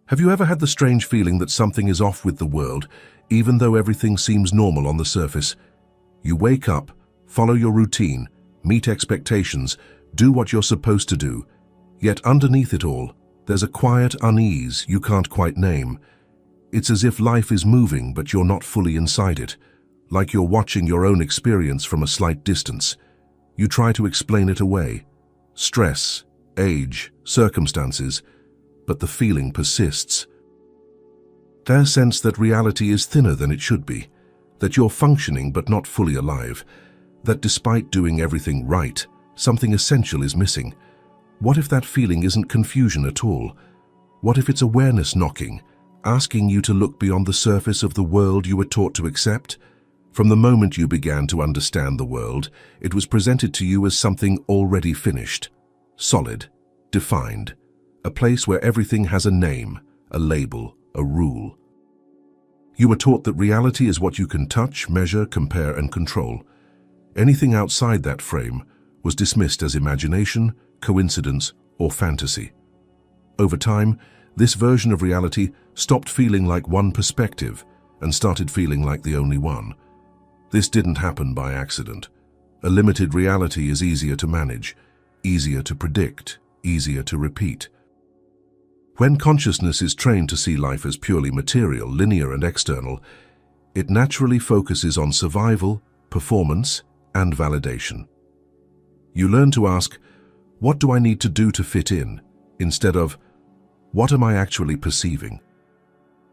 Have you ever had the strange feeling that something is off with the world, even though everything seems normal on the surface? You wake up, follow your routine, meet expectations, do what you're supposed to do, yet underneath it all, there's a quiet unease you can't quite name. It's as if life is moving, but you're not fully inside it, like you're watching your own experience from a slight distance. You try to explain it away. Stress, age, circumstances, but the feeling persists. There's a sense that reality is thinner than it should be, that you're functioning but not fully alive, that despite doing everything right, something essential is missing. What if that feeling isn't confusion at all? What if it's awareness knocking, asking you to look beyond the surface of the world you were taught to accept? From the moment you began to understand the world, it was presented to you as something already finished, solid, defined, a place where everything has a name, a label, a rule. You were taught that reality is what you can touch, measure, compare, and control. Anything outside that frame was dismissed as imagination, coincidence, or fantasy. Over time, this version of reality stopped feeling like one perspective and started feeling like the only one. This didn't happen by accident. A limited reality is easier to manage, easier to predict, easier to repeat. When consciousness is trained to see life as purely material, linear, and external, it naturally focuses on survival, performance, and validation. You learn to ask, what do I need to do to fit in, instead of, what am I actually perceiving?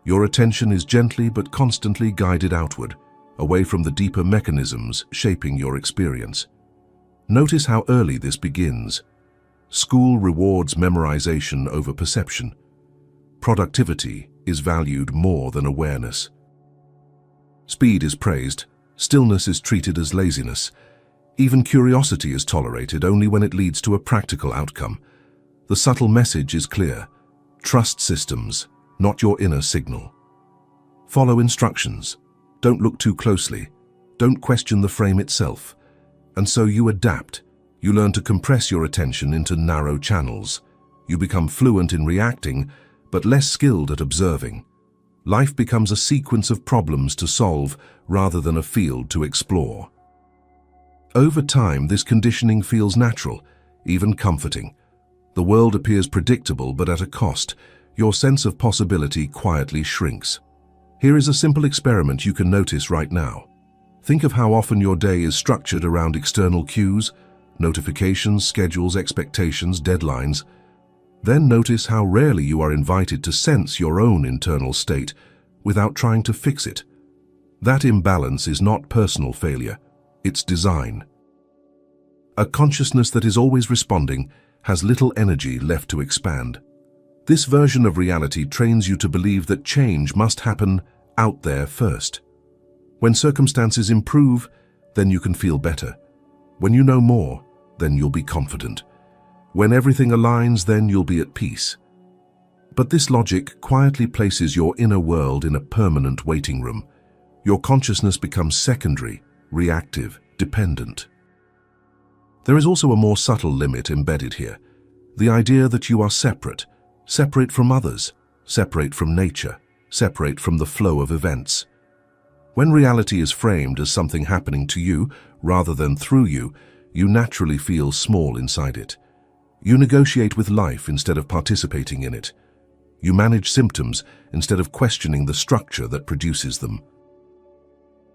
Your attention is gently but constantly guided outward, away from the deeper mechanisms shaping your experience. Notice how early this begins. School rewards memorization over perception. Productivity is valued more than awareness. Speed is praised, stillness is treated as laziness. Even curiosity is tolerated only when it leads to a practical outcome. The subtle message is clear. Trust systems, not your inner signal. Follow instructions. Don't look too closely. Don't question the frame itself. And so you adapt. You learn to compress your attention into narrow channels. You become fluent in reacting, but less skilled at observing. Life becomes a sequence of problems to solve rather than a field to explore. Over time, this conditioning feels natural, even comforting. The world appears predictable, but at a cost. Your sense of possibility quietly shrinks. Here is a simple experiment you can notice right now. Think of how often your day is structured around external cues, notifications, schedules, expectations, deadlines. Then notice how rarely you are invited to sense your own internal state without trying to fix it. That imbalance is not personal failure, it's design. A consciousness that is always responding has little energy left to expand. This version of reality trains you to believe that change must happen out there first. When circumstances improve, then you can feel better. When you know more, then you'll be confident. When everything aligns, then you'll be at peace. But this logic quietly places your inner world in a permanent waiting room. Your consciousness becomes secondary, reactive, dependent. There is also a more subtle limit embedded here. The idea that you are separate from others, separate from nature, separate from the flow of events. When reality is framed as something happening to you rather than through you, you naturally feel small inside it. You negotiate with life instead of participating in it. You manage symptoms instead of questioning the structure that produces them.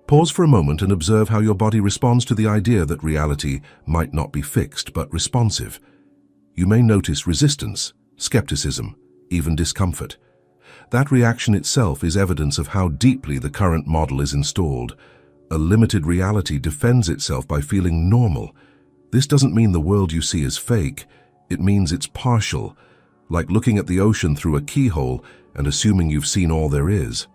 Pause for a moment and observe how your body responds to the idea that reality might not be fixed but responsive. You may notice resistance, skepticism, even discomfort. That reaction itself is evidence of how deeply the current model is installed. A limited reality defends itself by feeling normal. This doesn't mean the world you see is fake. It means it's partial, like looking at the ocean through a keyhole and assuming you've seen all there is.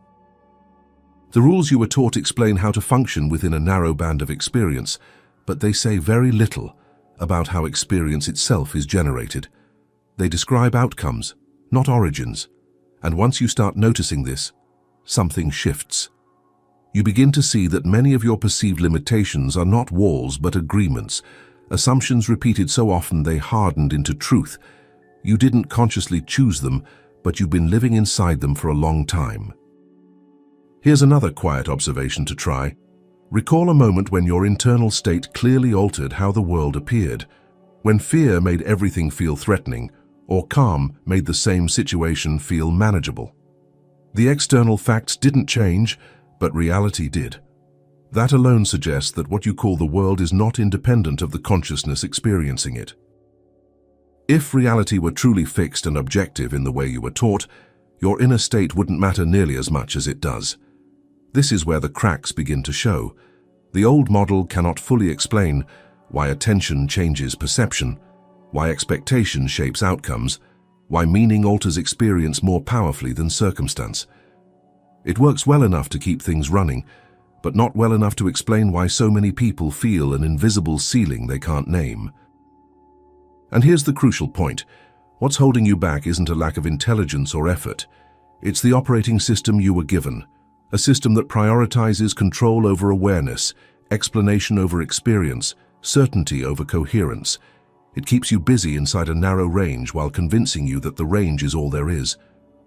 The rules you were taught explain how to function within a narrow band of experience, but they say very little about how experience itself is generated. They describe outcomes, not origins. And once you start noticing this, something shifts. You begin to see that many of your perceived limitations are not walls but agreements, assumptions repeated so often they hardened into truth. You didn't consciously choose them, but you've been living inside them for a long time. Here's another quiet observation to try. Recall a moment when your internal state clearly altered how the world appeared, when fear made everything feel threatening, or calm made the same situation feel manageable. The external facts didn't change, but reality did. That alone suggests that what you call the world is not independent of the consciousness experiencing it. If reality were truly fixed and objective in the way you were taught, your inner state wouldn't matter nearly as much as it does. This is where the cracks begin to show. The old model cannot fully explain why attention changes perception, why expectation shapes outcomes, why meaning alters experience more powerfully than circumstance. It works well enough to keep things running, but not well enough to explain why so many people feel an invisible ceiling they can't name. And here's the crucial point. What's holding you back isn't a lack of intelligence or effort. It's the operating system you were given, a system that prioritizes control over awareness, explanation over experience, certainty over coherence. It keeps you busy inside a narrow range while convincing you that the range is all there is.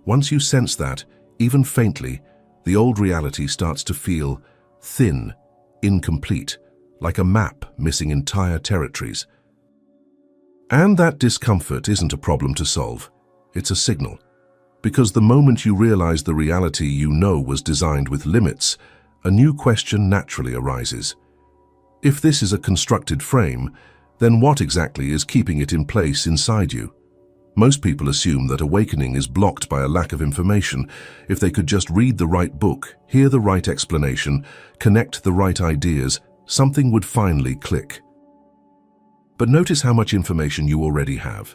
Once you sense that, even faintly, the old reality starts to feel thin, incomplete, like a map missing entire territories. And that discomfort isn't a problem to solve. It's a signal. Because the moment you realize the reality you know was designed with limits, a new question naturally arises. If this is a constructed frame, then what exactly is keeping it in place inside you? Most people assume that awakening is blocked by a lack of information. If they could just read the right book, hear the right explanation, connect the right ideas, something would finally click. But notice how much information you already have.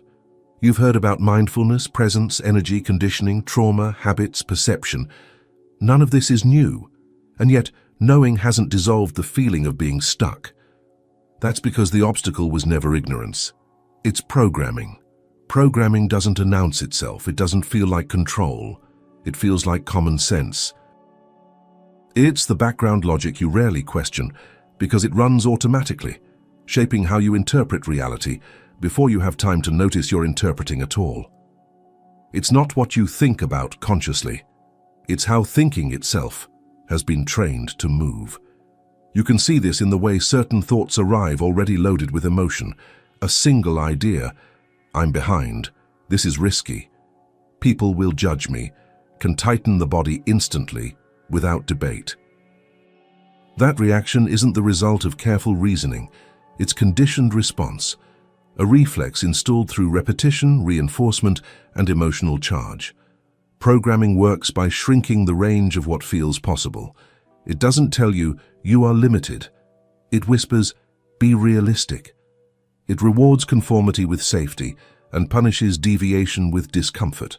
You've heard about mindfulness, presence, energy, conditioning, trauma, habits, perception. None of this is new, and yet knowing hasn't dissolved the feeling of being stuck. That's because the obstacle was never ignorance. It's programming. Programming doesn't announce itself. It doesn't feel like control. It feels like common sense. It's the background logic you rarely question because it runs automatically, shaping how you interpret reality before you have time to notice you're interpreting at all. It's not what you think about consciously. It's how thinking itself has been trained to move. You can see this in the way certain thoughts arrive already loaded with emotion. A single idea, I'm behind, this is risky, people will judge me, can tighten the body instantly without debate. That reaction isn't the result of careful reasoning, it's conditioned response, a reflex installed through repetition, reinforcement, and emotional charge. Programming works by shrinking the range of what feels possible. It doesn't tell you, you are limited. It whispers, be realistic. It rewards conformity with safety and punishes deviation with discomfort.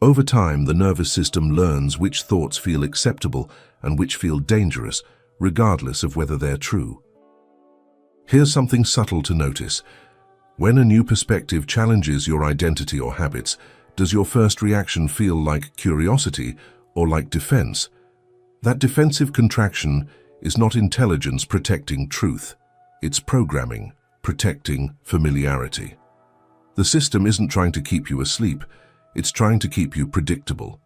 Over time, the nervous system learns which thoughts feel acceptable and which feel dangerous, regardless of whether they're true. Here's something subtle to notice. When a new perspective challenges your identity or habits, does your first reaction feel like curiosity or like defense? That defensive contraction is not intelligence protecting truth. It's programming protecting familiarity. The system isn't trying to keep you asleep, it's trying to keep you predictable.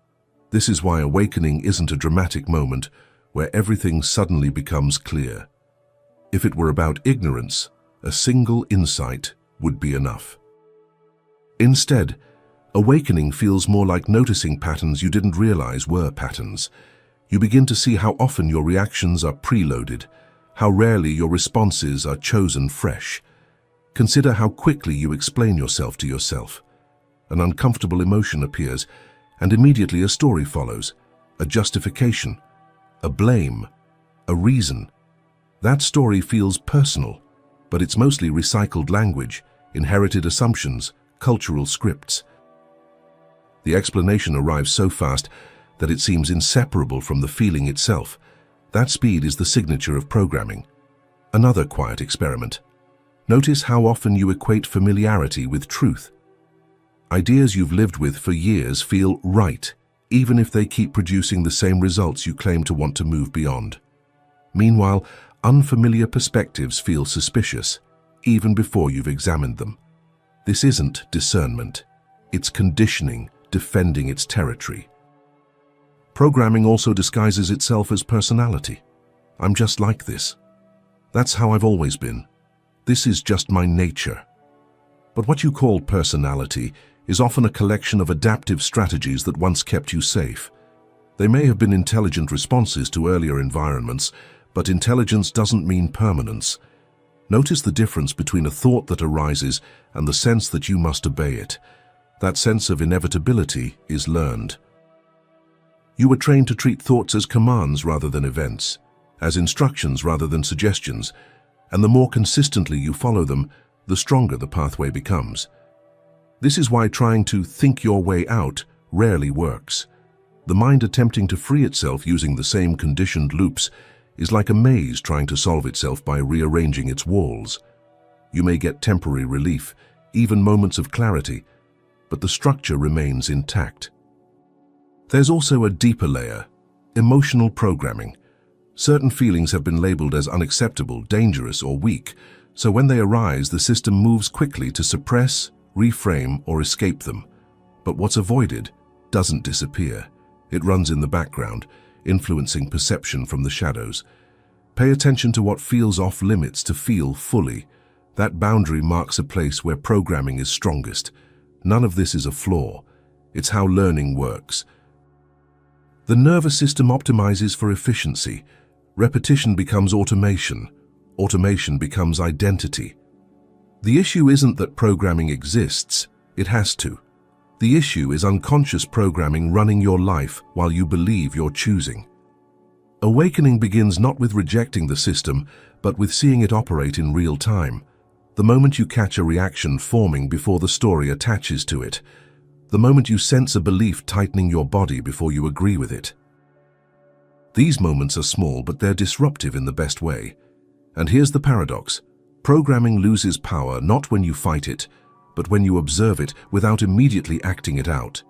This is why awakening isn't a dramatic moment where everything suddenly becomes clear. If it were about ignorance, a single insight would be enough. Instead, awakening feels more like noticing patterns you didn't realize were patterns. You begin to see how often your reactions are preloaded, how rarely your responses are chosen fresh. Consider how quickly you explain yourself to yourself. An uncomfortable emotion appears, and immediately a story follows, a justification, a blame, a reason. That story feels personal, but it's mostly recycled language, inherited assumptions, cultural scripts. The explanation arrives so fast that it seems inseparable from the feeling itself. That speed is the signature of programming. Another quiet experiment. Notice how often you equate familiarity with truth. Ideas you've lived with for years feel right, even if they keep producing the same results you claim to want to move beyond. Meanwhile, unfamiliar perspectives feel suspicious, even before you've examined them. This isn't discernment. It's conditioning defending its territory. Programming also disguises itself as personality. I'm just like this. That's how I've always been. This is just my nature. But what you call personality is often a collection of adaptive strategies that once kept you safe. They may have been intelligent responses to earlier environments, but intelligence doesn't mean permanence. Notice the difference between a thought that arises and the sense that you must obey it. That sense of inevitability is learned. You were trained to treat thoughts as commands rather than events, as instructions rather than suggestions, and the more consistently you follow them, the stronger the pathway becomes. This is why trying to think your way out rarely works. The mind attempting to free itself using the same conditioned loops is like a maze trying to solve itself by rearranging its walls. You may get temporary relief, even moments of clarity, but the structure remains intact. There's also a deeper layer, emotional programming. Certain feelings have been labeled as unacceptable, dangerous, or weak, so when they arise, the system moves quickly to suppress, reframe, or escape them. But what's avoided doesn't disappear. It runs in the background, influencing perception from the shadows. Pay attention to what feels off limits to feel fully. That boundary marks a place where programming is strongest. None of this is a flaw. It's how learning works. The nervous system optimizes for efficiency. Repetition becomes automation. Automation becomes identity. The issue isn't that programming exists, it has to. The issue is unconscious programming running your life while you believe you're choosing. Awakening begins not with rejecting the system, but with seeing it operate in real time. The moment you catch a reaction forming before the story attaches to it. The moment you sense a belief tightening your body before you agree with it. These moments are small, but they're disruptive in the best way. And here's the paradox. Programming loses power not when you fight it, but when you observe it without immediately acting it out.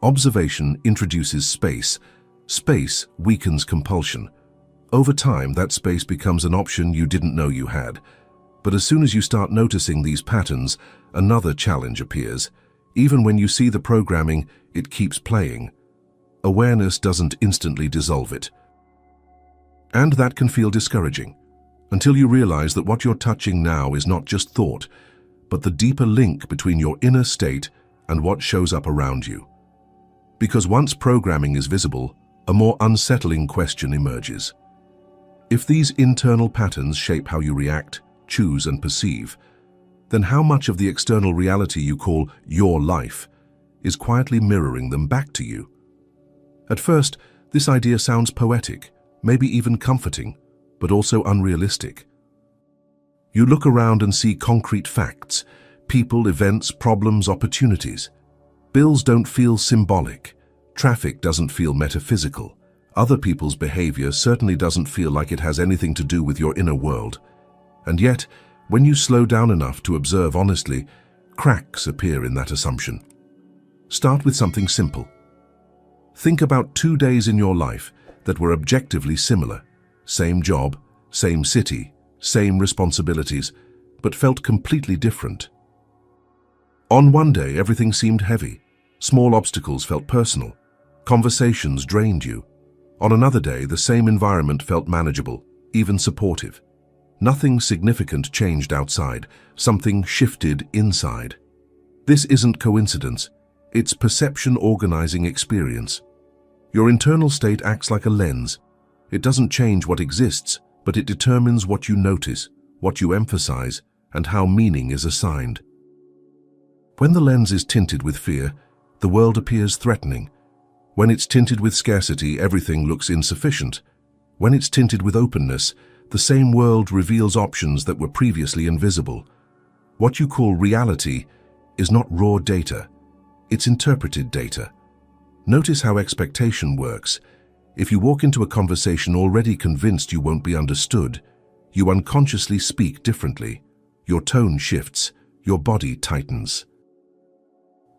Observation introduces space. Space weakens compulsion. Over time, that space becomes an option you didn't know you had. But as soon as you start noticing these patterns, another challenge appears. Even when you see the programming, it keeps playing. Awareness doesn't instantly dissolve it. And that can feel discouraging, until you realize that what you're touching now is not just thought, but the deeper link between your inner state and what shows up around you. Because once programming is visible, a more unsettling question emerges. If these internal patterns shape how you react, choose, and perceive, then how much of the external reality you call your life is quietly mirroring them back to you? At first, this idea sounds poetic, maybe even comforting, but also unrealistic. You look around and see concrete facts, people, events, problems, opportunities. Bills don't feel symbolic. Traffic doesn't feel metaphysical. Other people's behavior certainly doesn't feel like it has anything to do with your inner world. And yet, when you slow down enough to observe honestly, cracks appear in that assumption. Start with something simple. Think about 2 days in your life that were objectively similar. Same job, same city, same responsibilities, but felt completely different. On one day, everything seemed heavy. Small obstacles felt personal. Conversations drained you. On another day, the same environment felt manageable, even supportive. Nothing significant changed outside. Something shifted inside. This isn't coincidence. It's perception organizing experience. Your internal state acts like a lens. It doesn't change what exists, but it determines what you notice, what you emphasize, and how meaning is assigned. When the lens is tinted with fear, the world appears threatening. When it's tinted with scarcity, everything looks insufficient. When it's tinted with openness, the same world reveals options that were previously invisible. What you call reality is not raw data. It's interpreted data. Notice how expectation works. If you walk into a conversation already convinced you won't be understood, you unconsciously speak differently. Your tone shifts, your body tightens.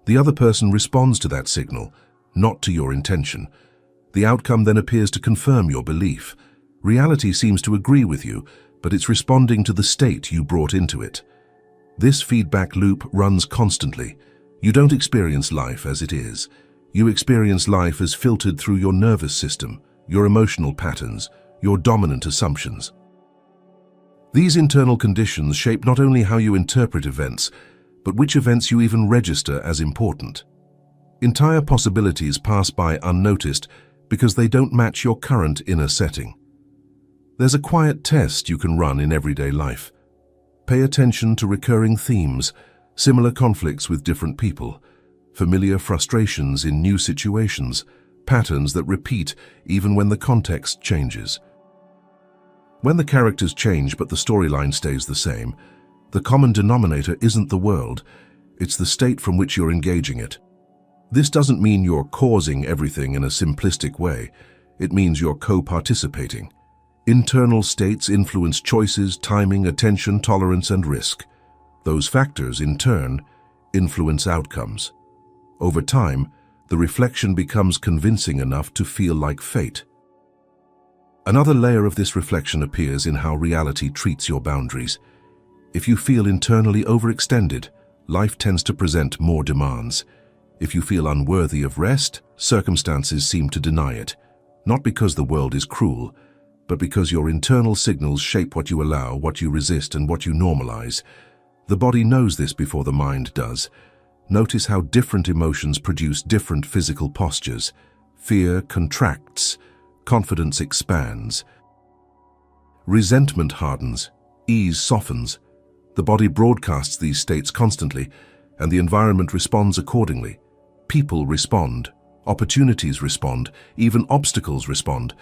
The other person responds to that signal, not to your intention. The outcome then appears to confirm your belief. Reality seems to agree with you, but it's responding to the state you brought into it. This feedback loop runs constantly. You don't experience life as it is. You experience life as filtered through your nervous system, your emotional patterns, your dominant assumptions. These internal conditions shape not only how you interpret events, but which events you even register as important. Entire possibilities pass by unnoticed because they don't match your current inner setting. There's a quiet test you can run in everyday life. Pay attention to recurring themes, similar conflicts with different people, familiar frustrations in new situations, patterns that repeat even when the context changes. When the characters change but the storyline stays the same, the common denominator isn't the world, it's the state from which you're engaging it. This doesn't mean you're causing everything in a simplistic way. It means you're co-participating. Internal states influence choices, timing, attention, tolerance, and risk. Those factors, in turn, influence outcomes. Over time, the reflection becomes convincing enough to feel like fate. Another layer of this reflection appears in how reality treats your boundaries. If you feel internally overextended, life tends to present more demands. If you feel unworthy of rest, circumstances seem to deny it, not because the world is cruel, but because your internal signals shape what you allow, what you resist, and what you normalize. The body knows this before the mind does. Notice how different emotions produce different physical postures. Fear contracts, confidence expands. Resentment hardens, ease softens. The body broadcasts these states constantly, and the environment responds accordingly. People respond, opportunities respond, even obstacles respond.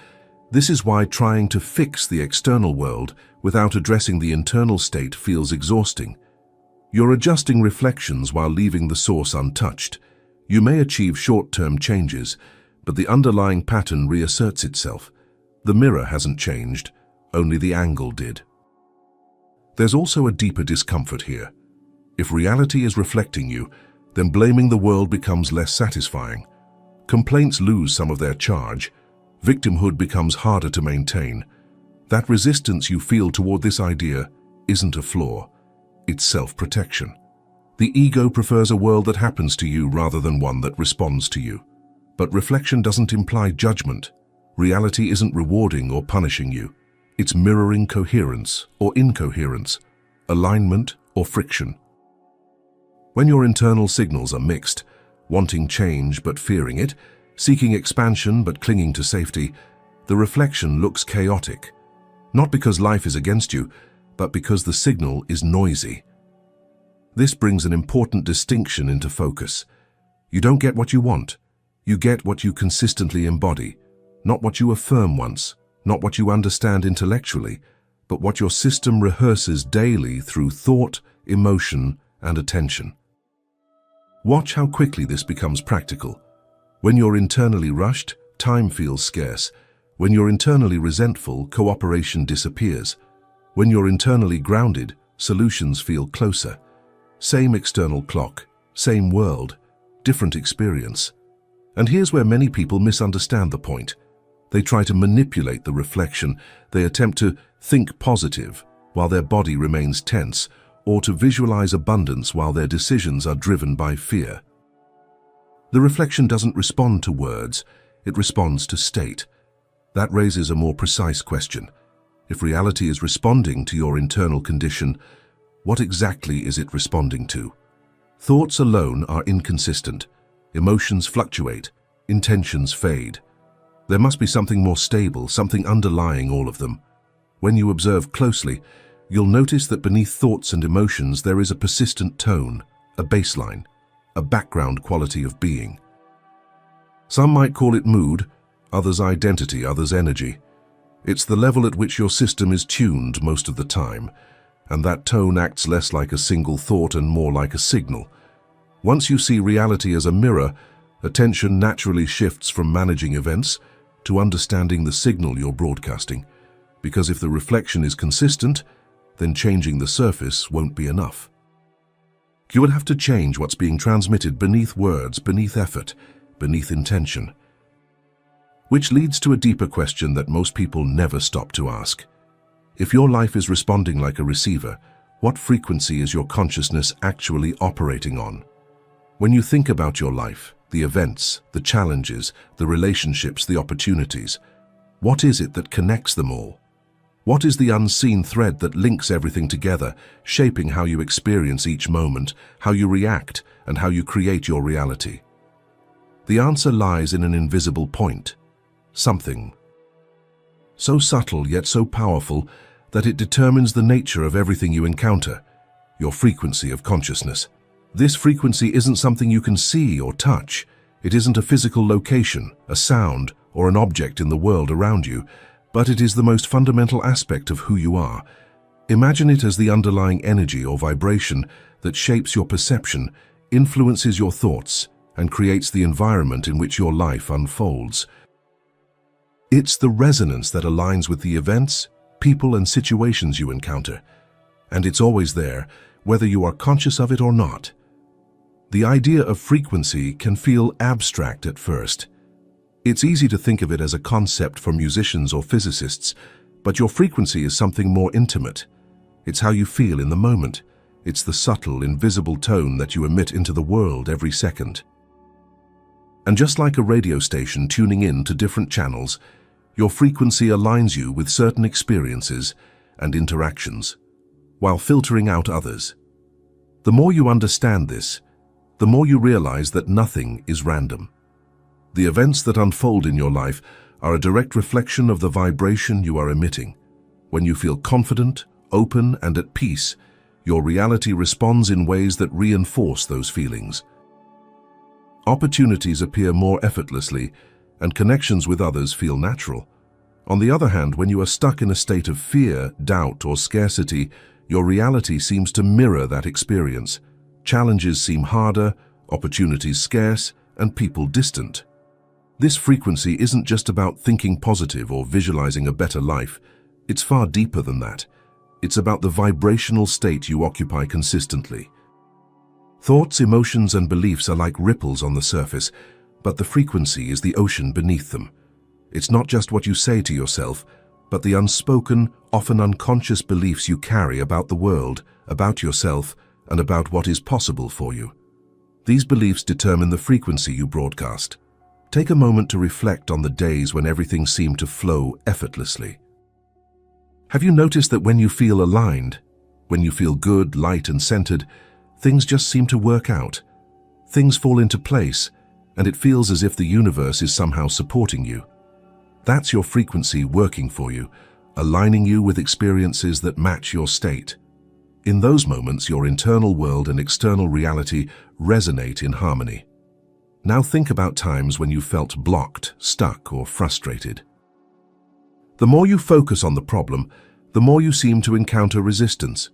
This is why trying to fix the external world without addressing the internal state feels exhausting. You're adjusting reflections while leaving the source untouched. You may achieve short-term changes, but the underlying pattern reasserts itself. The mirror hasn't changed, only the angle did. There's also a deeper discomfort here. If reality is reflecting you, then blaming the world becomes less satisfying. Complaints lose some of their charge. Victimhood becomes harder to maintain. That resistance you feel toward this idea isn't a flaw. It's self-protection. The ego prefers a world that happens to you rather than one that responds to you. But reflection doesn't imply judgment. Reality isn't rewarding or punishing you. It's mirroring coherence or incoherence, alignment or friction. When your internal signals are mixed, wanting change but fearing it, seeking expansion but clinging to safety, the reflection looks chaotic. Not because life is against you, but because the signal is noisy. This brings an important distinction into focus. You don't get what you want. You get what you consistently embody, not what you affirm once, not what you understand intellectually, but what your system rehearses daily through thought, emotion, and attention. Watch how quickly this becomes practical. When you're internally rushed, time feels scarce. When you're internally resentful, cooperation disappears. When you're internally grounded, solutions feel closer. Same external clock, same world, different experience. And here's where many people misunderstand the point. They try to manipulate the reflection. They attempt to think positive while their body remains tense, or to visualize abundance while their decisions are driven by fear. The reflection doesn't respond to words, it responds to state. That raises a more precise question. If reality is responding to your internal condition, what exactly is it responding to? Thoughts alone are inconsistent. Emotions fluctuate. Intentions fade. There must be something more stable, something underlying all of them. When you observe closely, you'll notice that beneath thoughts and emotions there is a persistent tone, a baseline, a background quality of being. Some might call it mood, others identity, others energy. It's the level at which your system is tuned most of the time, and that tone acts less like a single thought and more like a signal. Once you see reality as a mirror, attention naturally shifts from managing events to understanding the signal you're broadcasting, because if the reflection is consistent, then changing the surface won't be enough. You will have to change what's being transmitted beneath words, beneath effort, beneath intention. Which leads to a deeper question that most people never stop to ask. If your life is responding like a receiver, what frequency is your consciousness actually operating on? When you think about your life, The events, the challenges, the relationships, the opportunities. What is it that connects them all? What is the unseen thread that links everything together, shaping how you experience each moment, how you react, and how you create your reality? The answer lies in an invisible point. Something so subtle yet so powerful that it determines the nature of everything you encounter, your frequency of consciousness. This frequency isn't something you can see or touch. It isn't a physical location, a sound, or an object in the world around you, but it is the most fundamental aspect of who you are. Imagine it as the underlying energy or vibration that shapes your perception, influences your thoughts, and creates the environment in which your life unfolds. It's the resonance that aligns with the events, people, and situations you encounter. And it's always there, whether you are conscious of it or not. The idea of frequency can feel abstract at first. It's easy to think of it as a concept for musicians or physicists, but your frequency is something more intimate. It's how you feel in the moment. It's the subtle, invisible tone that you emit into the world every second. And just like a radio station tuning in to different channels, your frequency aligns you with certain experiences and interactions, while filtering out others. The more you understand this, the more you realize that nothing is random. The events that unfold in your life are a direct reflection of the vibration you are emitting. When you feel confident, open, and at peace, your reality responds in ways that reinforce those feelings. Opportunities appear more effortlessly, and connections with others feel natural. On the other hand, when you are stuck in a state of fear, doubt, or scarcity, your reality seems to mirror that experience. Challenges seem harder, opportunities scarce, and people distant. This frequency isn't just about thinking positive or visualizing a better life. It's far deeper than that. It's about the vibrational state you occupy consistently. Thoughts, emotions, and beliefs are like ripples on the surface, but the frequency is the ocean beneath them. It's not just what you say to yourself, but the unspoken, often unconscious beliefs you carry about the world, about yourself, and about what is possible for you. These beliefs determine the frequency you broadcast. Take a moment to reflect on the days when everything seemed to flow effortlessly. Have you noticed that when you feel aligned, when you feel good, light, and centered, things just seem to work out? Things fall into place, and it feels as if the universe is somehow supporting you. That's your frequency working for you, aligning you with experiences that match your state. In those moments, your internal world and external reality resonate in harmony. Now think about times when you felt blocked, stuck, or frustrated. The more you focus on the problem, the more you seem to encounter resistance.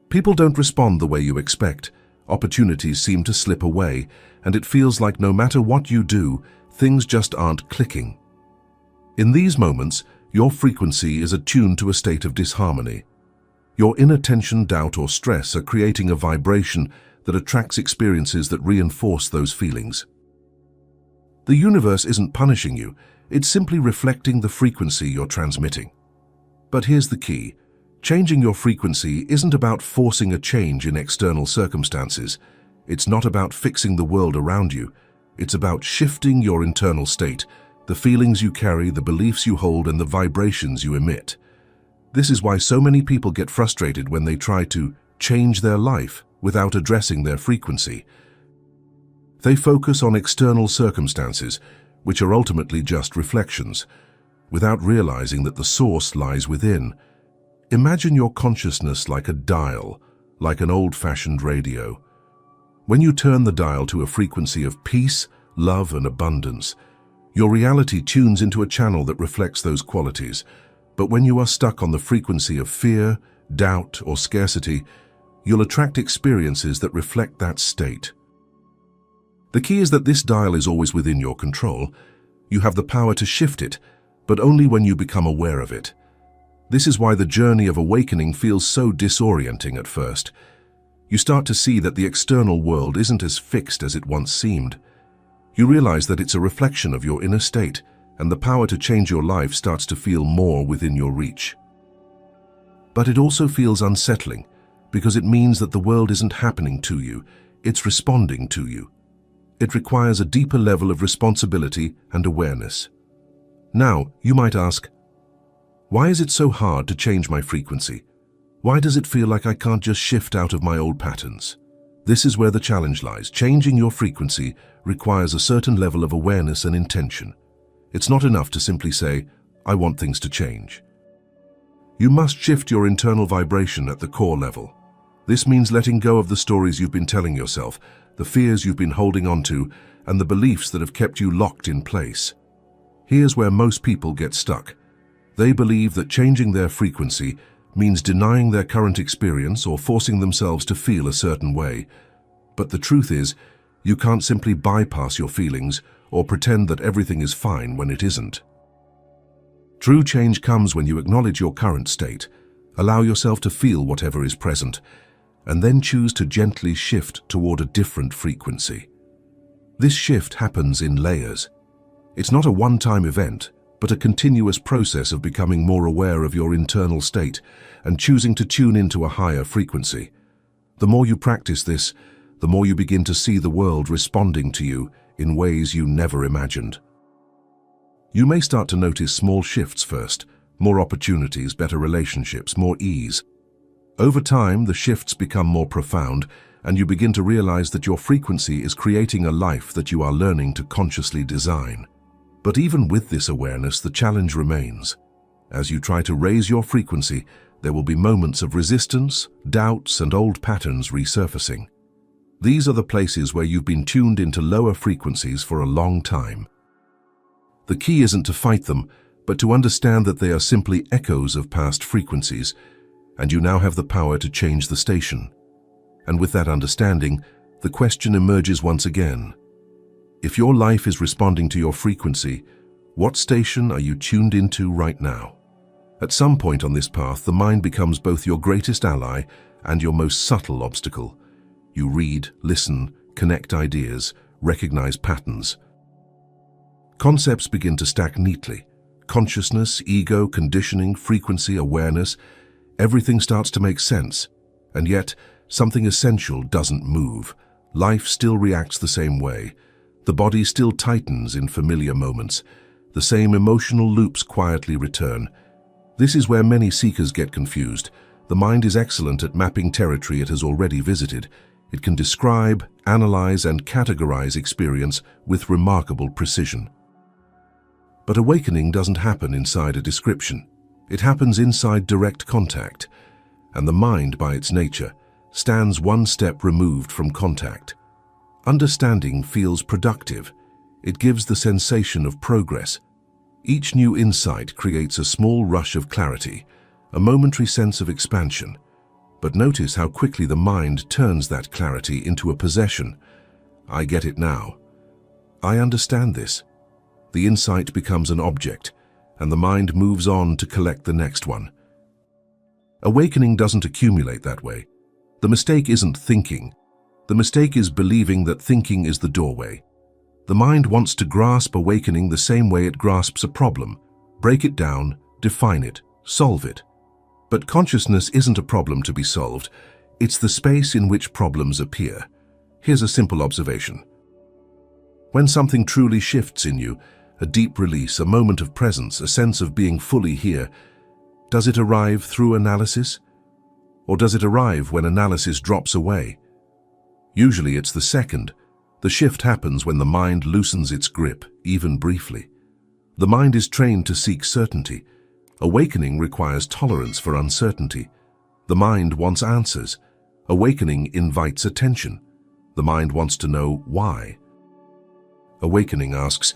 People don't respond the way you expect, opportunities seem to slip away, and it feels like no matter what you do, things just aren't clicking. In these moments, your frequency is attuned to a state of disharmony. Your inner tension, doubt, or stress are creating a vibration that attracts experiences that reinforce those feelings. The universe isn't punishing you, it's simply reflecting the frequency you're transmitting. But here's the key. Changing your frequency isn't about forcing a change in external circumstances. It's not about fixing the world around you. It's about shifting your internal state, the feelings you carry, the beliefs you hold, and the vibrations you emit. This is why so many people get frustrated when they try to change their life without addressing their frequency. They focus on external circumstances, which are ultimately just reflections, without realizing that the source lies within. Imagine your consciousness like a dial, like an old-fashioned radio. When you turn the dial to a frequency of peace, love, and abundance, your reality tunes into a channel that reflects those qualities. But when you are stuck on the frequency of fear, doubt, or scarcity, you'll attract experiences that reflect that state. The key is that this dial is always within your control. You have the power to shift it, but only when you become aware of it. This is why the journey of awakening feels so disorienting at first. You start to see that the external world isn't as fixed as it once seemed. You realize that it's a reflection of your inner state, and the power to change your life starts to feel more within your reach. But it also feels unsettling, because it means that the world isn't happening to you, it's responding to you. It requires a deeper level of responsibility and awareness. Now, you might ask, why is it so hard to change my frequency? Why does it feel like I can't just shift out of my old patterns? This is where the challenge lies. Changing your frequency requires a certain level of awareness and intention. It's not enough to simply say, I want things to change. You must shift your internal vibration at the core level. This means letting go of the stories you've been telling yourself, the fears you've been holding on to, and the beliefs that have kept you locked in place. Here's where most people get stuck. They believe that changing their frequency means denying their current experience or forcing themselves to feel a certain way. But the truth is, you can't simply bypass your feelings or pretend that everything is fine when it isn't. True change comes when you acknowledge your current state, allow yourself to feel whatever is present, and then choose to gently shift toward a different frequency. This shift happens in layers. It's not a one-time event, but a continuous process of becoming more aware of your internal state and choosing to tune into a higher frequency. The more you practice this, the more you begin to see the world responding to you in ways you never imagined. You may start to notice small shifts first, more opportunities, better relationships, more ease. Over time, the shifts become more profound, and you begin to realize that your frequency is creating a life that you are learning to consciously design. But even with this awareness, the challenge remains. As you try to raise your frequency, there will be moments of resistance, doubts, and old patterns resurfacing. These are the places where you've been tuned into lower frequencies for a long time. The key isn't to fight them, but to understand that they are simply echoes of past frequencies, and you now have the power to change the station. And with that understanding, the question emerges once again. If your life is responding to your frequency, what station are you tuned into right now? At some point on this path, the mind becomes both your greatest ally and your most subtle obstacle. You read, listen, connect ideas, recognize patterns. Concepts begin to stack neatly. Consciousness, ego, conditioning, frequency, awareness, everything starts to make sense. And yet, something essential doesn't move. Life still reacts the same way. The body still tightens in familiar moments. The same emotional loops quietly return. This is where many seekers get confused. The mind is excellent at mapping territory it has already visited. It can describe, analyze, and categorize experience with remarkable precision. But awakening doesn't happen inside a description. It happens inside direct contact. And the mind, by its nature, stands one step removed from contact. Understanding feels productive. It gives the sensation of progress. Each new insight creates a small rush of clarity, a momentary sense of expansion. But notice how quickly the mind turns that clarity into a possession. I get it now. I understand this. The insight becomes an object, and the mind moves on to collect the next one. Awakening doesn't accumulate that way. The mistake isn't thinking. The mistake is believing that thinking is the doorway. The mind wants to grasp awakening the same way it grasps a problem. Break it down, define it, solve it. But consciousness isn't a problem to be solved. It's the space in which problems appear. Here's a simple observation. When something truly shifts in you, a deep release, a moment of presence, a sense of being fully here, does it arrive through analysis? Or does it arrive when analysis drops away? Usually it's the second. The shift happens when the mind loosens its grip, even briefly. The mind is trained to seek certainty. Awakening requires tolerance for uncertainty. The mind wants answers. Awakening invites attention. The mind wants to know why. Awakening asks,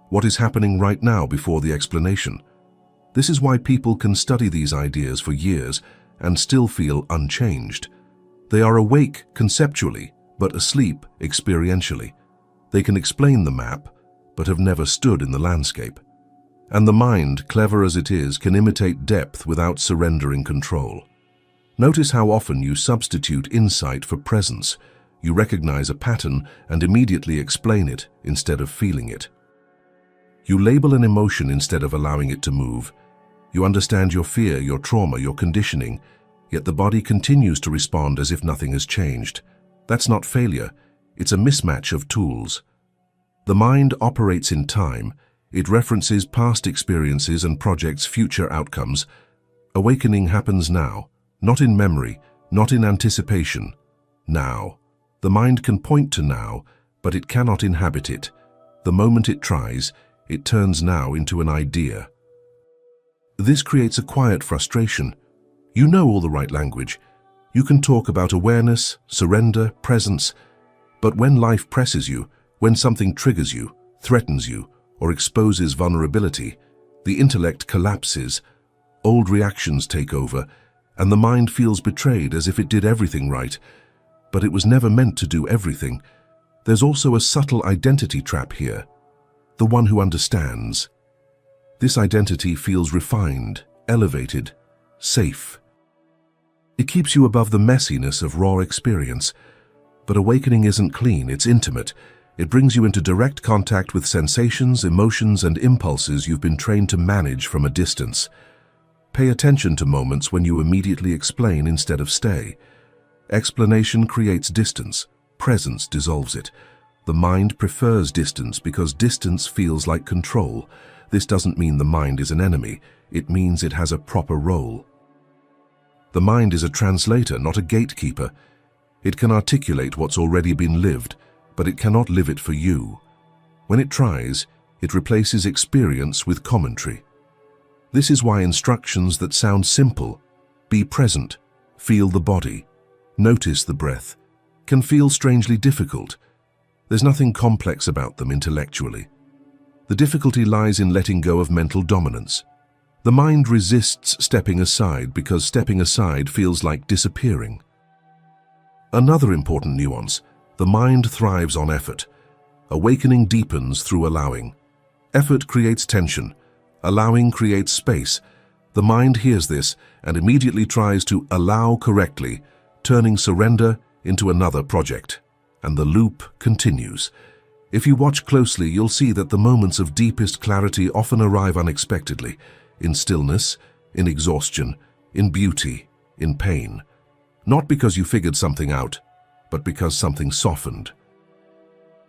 what is happening right now before the explanation? This is why people can study these ideas for years and still feel unchanged. They are awake conceptually, but asleep experientially. They can explain the map, but have never stood in the landscape. And the mind, clever as it is, can imitate depth without surrendering control. Notice how often you substitute insight for presence. You recognize a pattern and immediately explain it instead of feeling it. You label an emotion instead of allowing it to move. You understand your fear, your trauma, your conditioning, yet the body continues to respond as if nothing has changed. That's not failure. It's a mismatch of tools. The mind operates in time. It references past experiences and projects future outcomes. Awakening happens now, not in memory, not in anticipation. Now. The mind can point to now, but it cannot inhabit it. The moment it tries, it turns now into an idea. This creates a quiet frustration. You know all the right language. You can talk about awareness, surrender, presence, but when life presses you, when something triggers you, threatens you, or exposes vulnerability, the intellect collapses, old reactions take over, and the mind feels betrayed as if it did everything right. But it was never meant to do everything. There's also a subtle identity trap here. The one who understands. This identity feels refined, elevated, safe. It keeps you above the messiness of raw experience. But awakening isn't clean, it's intimate. It brings you into direct contact with sensations, emotions, and impulses you've been trained to manage from a distance. Pay attention to moments when you immediately explain instead of stay. Explanation creates distance. Presence dissolves it. The mind prefers distance because distance feels like control. This doesn't mean the mind is an enemy. It means it has a proper role. The mind is a translator, not a gatekeeper. It can articulate what's already been lived, but it cannot live it for you. When it tries, it replaces experience with commentary. This is why instructions that sound simple, be present, feel the body, notice the breath, can feel strangely difficult. There's nothing complex about them intellectually. The difficulty lies in letting go of mental dominance. The mind resists stepping aside because stepping aside feels like disappearing. Another important nuance, the mind thrives on effort. Awakening deepens through allowing. Effort creates tension. Allowing creates space. The mind hears this and immediately tries to allow correctly, turning surrender into another project. And the loop continues. If you watch closely, you'll see that the moments of deepest clarity often arrive unexpectedly, in stillness, in exhaustion, in beauty, in pain. Not because you figured something out, but because something softened.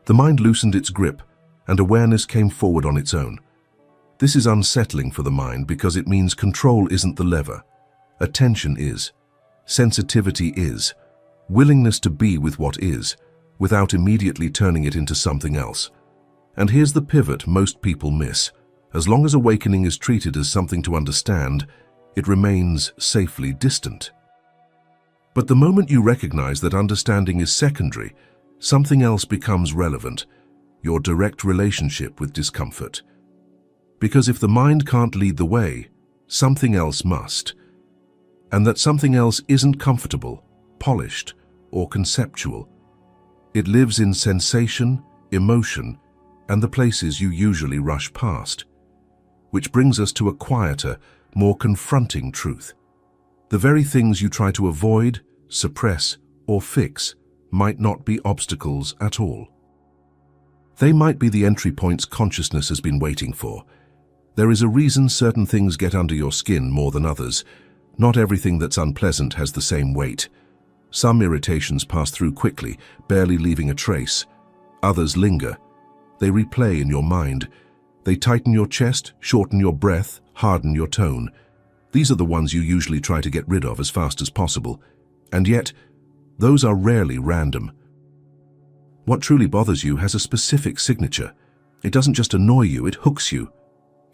The mind loosened its grip, and awareness came forward on its own. This is unsettling for the mind because it means control isn't the lever. Attention is. Sensitivity is. Willingness to be with what is, without immediately turning it into something else. And here's the pivot most people miss. As long as awakening is treated as something to understand, it remains safely distant. But the moment you recognize that understanding is secondary, something else becomes relevant, your direct relationship with discomfort. Because if the mind can't lead the way, something else must. And that something else isn't comfortable, polished, or conceptual. It lives in sensation, emotion, and the places you usually rush past. Which brings us to a quieter, more confronting truth. The very things you try to avoid, suppress, or fix might not be obstacles at all. They might be the entry points consciousness has been waiting for. There is a reason certain things get under your skin more than others. Not everything that's unpleasant has the same weight. Some irritations pass through quickly, barely leaving a trace. Others linger. They replay in your mind. They tighten your chest, shorten your breath, harden your tone. These are the ones you usually try to get rid of as fast as possible. And yet, those are rarely random. What truly bothers you has a specific signature. It doesn't just annoy you, it hooks you.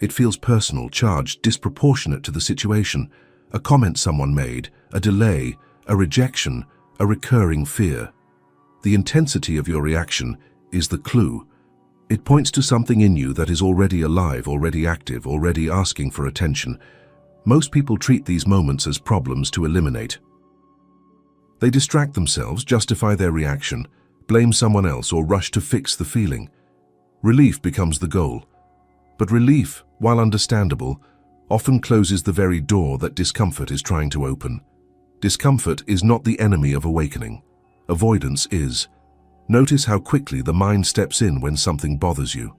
It feels personal, charged, disproportionate to the situation. A comment someone made, a delay, a rejection, a recurring fear. The intensity of your reaction is the clue. It points to something in you that is already alive, already active, already asking for attention. Most people treat these moments as problems to eliminate. They distract themselves, justify their reaction, blame someone else, or rush to fix the feeling. Relief becomes the goal. But relief, while understandable, often closes the very door that discomfort is trying to open. Discomfort is not the enemy of awakening. Avoidance is. Notice how quickly the mind steps in when something bothers you.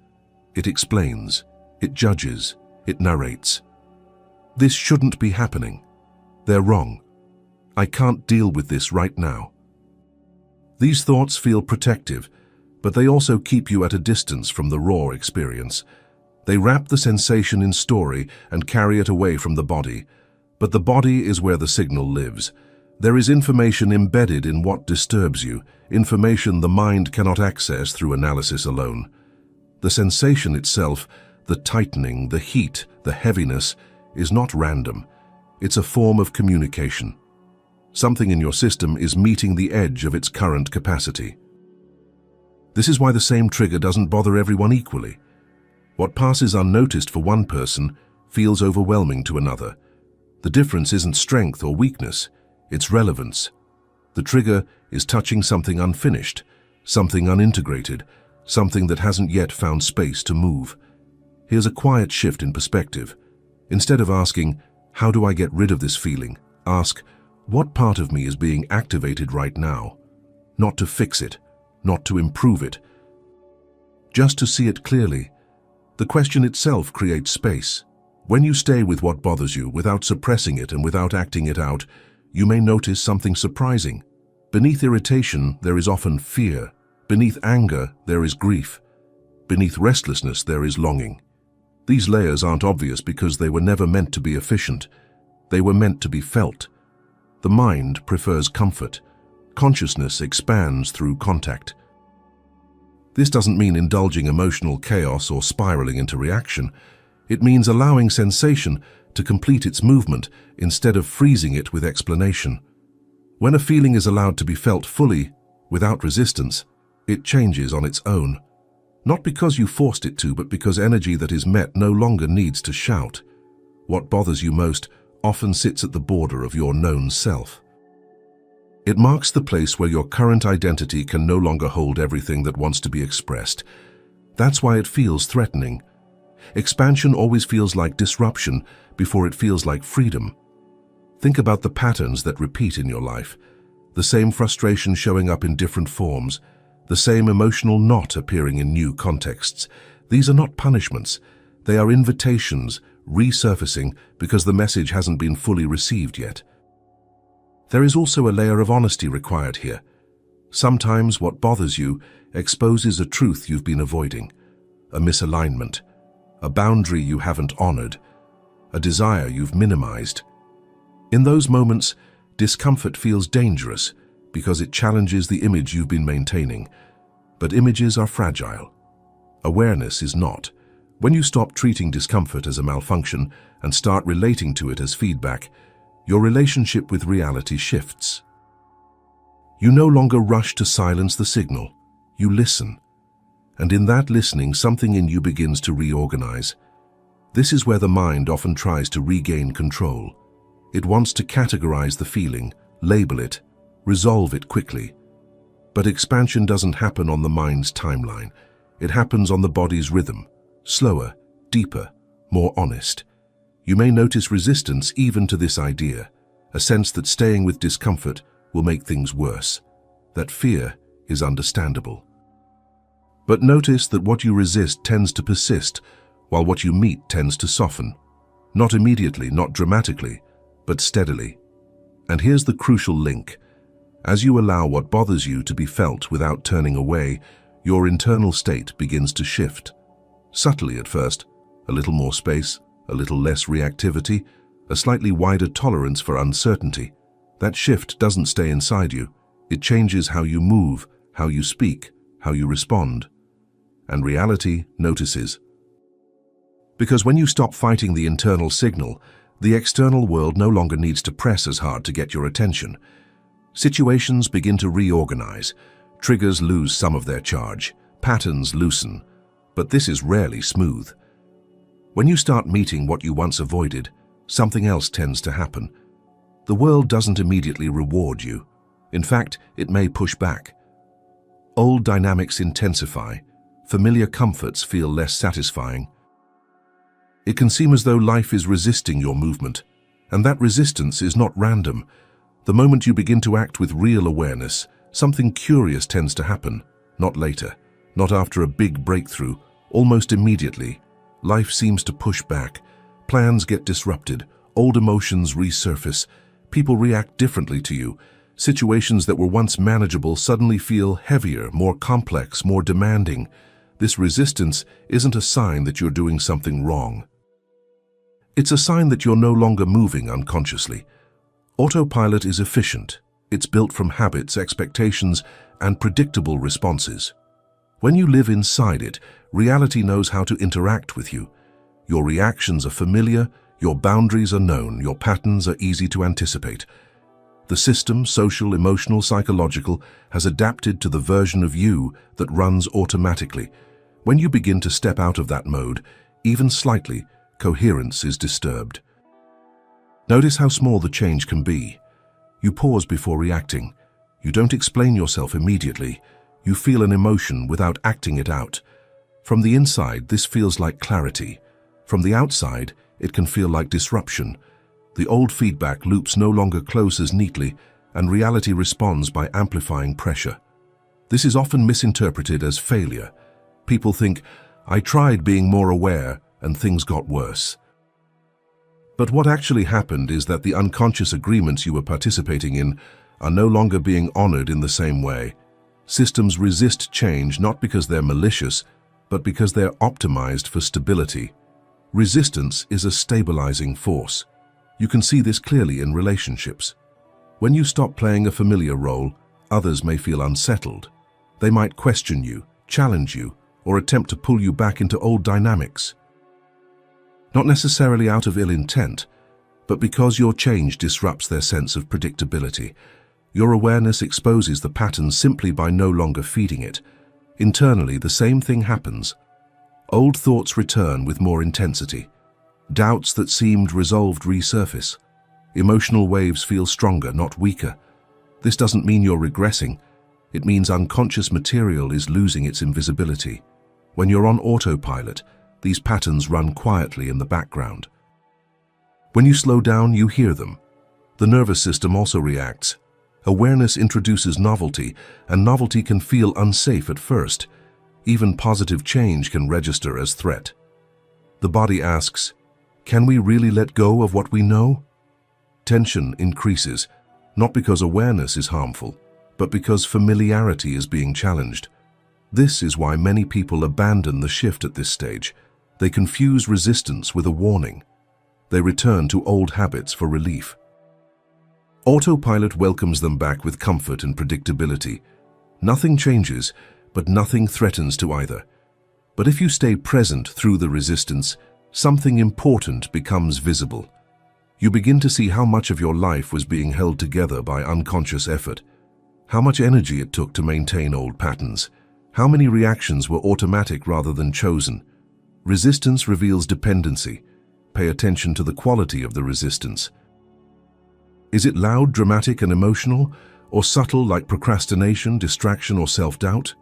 It explains, it judges, it narrates. This shouldn't be happening. They're wrong. I can't deal with this right now. These thoughts feel protective, but they also keep you at a distance from the raw experience. They wrap the sensation in story and carry it away from the body, but the body is where the signal lives. There is information embedded in what disturbs you, information the mind cannot access through analysis alone. The sensation itself, the tightening, the heat, the heaviness, is not random. It's a form of communication. Something in your system is meeting the edge of its current capacity. This is why the same trigger doesn't bother everyone equally. What passes unnoticed for one person feels overwhelming to another. The difference isn't strength or weakness, it's relevance. The trigger is touching something unfinished, something unintegrated, something that hasn't yet found space to move. Here's a quiet shift in perspective. Instead of asking, "How do I get rid of this feeling?" ask, "What part of me is being activated right now?" Not to fix it, not to improve it, just to see it clearly. The question itself creates space. When you stay with what bothers you without suppressing it and without acting it out, you may notice something surprising. Beneath irritation, there is often fear. Beneath anger, there is grief. Beneath restlessness, there is longing. These layers aren't obvious because they were never meant to be efficient. They were meant to be felt. The mind prefers comfort. Consciousness expands through contact. This doesn't mean indulging emotional chaos or spiraling into reaction. It means allowing sensation to complete its movement instead of freezing it with explanation. When a feeling is allowed to be felt fully, without resistance, it changes on its own. Not because you forced it to, but because energy that is met no longer needs to shout. What bothers you most often sits at the border of your known self. It marks the place where your current identity can no longer hold everything that wants to be expressed. That's why it feels threatening. Expansion always feels like disruption before it feels like freedom. Think about the patterns that repeat in your life. The same frustration showing up in different forms. The same emotional knot appearing in new contexts. These are not punishments. They are invitations, resurfacing because the message hasn't been fully received yet. There is also a layer of honesty required here. Sometimes what bothers you exposes a truth you've been avoiding, a misalignment, a boundary you haven't honored, a desire you've minimized. In those moments, discomfort feels dangerous because it challenges the image you've been maintaining. But images are fragile. Awareness is not. When you stop treating discomfort as a malfunction and start relating to it as feedback, your relationship with reality shifts. You no longer rush to silence the signal. You listen. And in that listening, something in you begins to reorganize. This is where the mind often tries to regain control. It wants to categorize the feeling, label it, resolve it quickly. But expansion doesn't happen on the mind's timeline. It happens on the body's rhythm, slower, deeper, more honest. You may notice resistance even to this idea, a sense that staying with discomfort will make things worse. That fear is understandable. But notice that what you resist tends to persist, while what you meet tends to soften. Not immediately, not dramatically, but steadily. And here's the crucial link. As you allow what bothers you to be felt without turning away, your internal state begins to shift. Subtly at first, a little more space, a little less reactivity, a slightly wider tolerance for uncertainty. That shift doesn't stay inside you. It changes how you move, how you speak, how you respond. And reality notices. Because when you stop fighting the internal signal, the external world no longer needs to press as hard to get your attention. Situations begin to reorganize. Triggers lose some of their charge. Patterns loosen. But this is rarely smooth. When you start meeting what you once avoided, something else tends to happen. The world doesn't immediately reward you. In fact, it may push back. Old dynamics intensify. Familiar comforts feel less satisfying. It can seem as though life is resisting your movement, and that resistance is not random. The moment you begin to act with real awareness, something curious tends to happen. Not later, not after a big breakthrough, almost immediately. Life seems to push back. Plans get disrupted. Old emotions resurface. People react differently to you. Situations that were once manageable suddenly feel heavier, more complex, more demanding. This resistance isn't a sign that you're doing something wrong. It's a sign that you're no longer moving unconsciously. Autopilot is efficient. It's built from habits, expectations, and predictable responses. When you live inside it, reality knows how to interact with you. Your reactions are familiar, your boundaries are known, your patterns are easy to anticipate. The system, social, emotional, psychological, has adapted to the version of you that runs automatically. When you begin to step out of that mode, even slightly, coherence is disturbed. Notice how small the change can be. You pause before reacting. You don't explain yourself immediately. You feel an emotion without acting it out. From the inside, this feels like clarity. From the outside, it can feel like disruption. The old feedback loops no longer close as neatly, and reality responds by amplifying pressure. This is often misinterpreted as failure. People think, "I tried being more aware, and things got worse." But what actually happened is that the unconscious agreements you were participating in are no longer being honored in the same way. Systems resist change not because they're malicious, but because they're optimized for stability. Resistance is a stabilizing force. You can see this clearly in relationships. When you stop playing a familiar role, others may feel unsettled. They might question you, challenge you, or attempt to pull you back into old dynamics. Not necessarily out of ill intent, but because your change disrupts their sense of predictability. Your awareness exposes the pattern simply by no longer feeding it. Internally, the same thing happens. Old thoughts return with more intensity. Doubts that seemed resolved resurface. Emotional waves feel stronger, not weaker. This doesn't mean you're regressing. It means unconscious material is losing its invisibility. When you're on autopilot, these patterns run quietly in the background. When you slow down, you hear them. The nervous system also reacts. Awareness introduces novelty, and novelty can feel unsafe at first. Even positive change can register as threat. The body asks, "Can we really let go of what we know?" Tension increases, not because awareness is harmful, but because familiarity is being challenged. This is why many people abandon the shift at this stage. They confuse resistance with a warning. They return to old habits for relief. Autopilot welcomes them back with comfort and predictability. Nothing changes, but nothing threatens to either. But if you stay present through the resistance, something important becomes visible. You begin to see how much of your life was being held together by unconscious effort, how much energy it took to maintain old patterns, how many reactions were automatic rather than chosen. Resistance reveals dependency. Pay attention to the quality of the resistance. Is it loud, dramatic, and emotional, or subtle like procrastination, distraction, or self-doubt?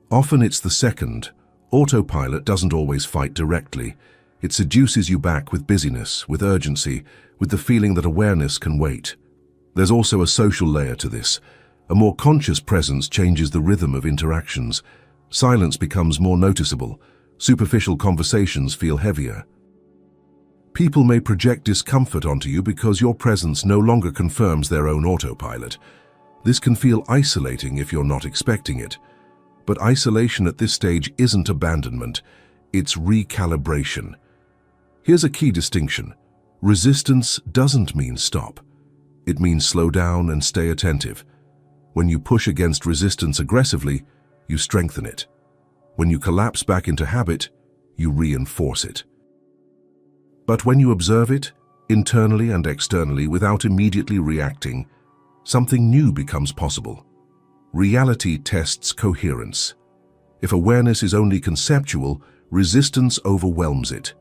Often it's the second. Autopilot doesn't always fight directly. It seduces you back with busyness, with urgency, with the feeling that awareness can wait. There's also a social layer to this. A more conscious presence changes the rhythm of interactions. Silence becomes more noticeable. Superficial conversations feel heavier. People may project discomfort onto you because your presence no longer confirms their own autopilot. This can feel isolating if you're not expecting it. But isolation at this stage isn't abandonment, it's recalibration. Here's a key distinction. Resistance doesn't mean stop. It means slow down and stay attentive. When you push against resistance aggressively, you strengthen it. When you collapse back into habit, you reinforce it. But when you observe it, internally and externally, without immediately reacting, something new becomes possible. Reality tests coherence. If awareness is only conceptual, resistance overwhelms it.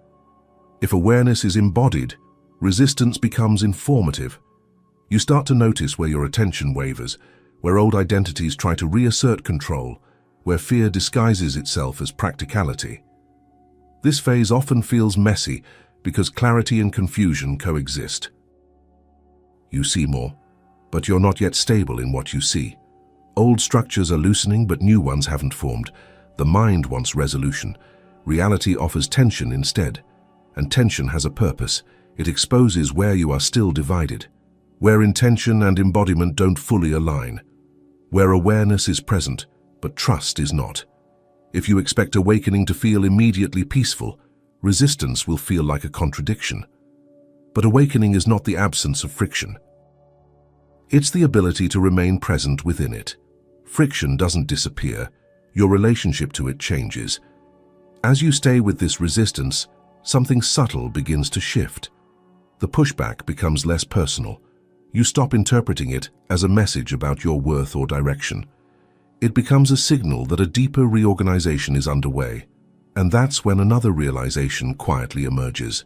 If awareness is embodied, resistance becomes informative. You start to notice where your attention wavers, where old identities try to reassert control, where fear disguises itself as practicality. This phase often feels messy because clarity and confusion coexist. You see more, but you're not yet stable in what you see. Old structures are loosening, but new ones haven't formed. The mind wants resolution. Reality offers tension instead. And tension has a purpose. It exposes where you are still divided. where intention and embodiment don't fully align, where awareness is present, but trust is not. If you expect awakening to feel immediately peaceful, resistance will feel like a contradiction. But awakening is not the absence of friction. It's the ability to remain present within it. Friction doesn't disappear, your relationship to it changes. As you stay with this resistance, something subtle begins to shift. The pushback becomes less personal. You stop interpreting it as a message about your worth or direction. It becomes a signal that a deeper reorganization is underway, and that's when another realization quietly emerges.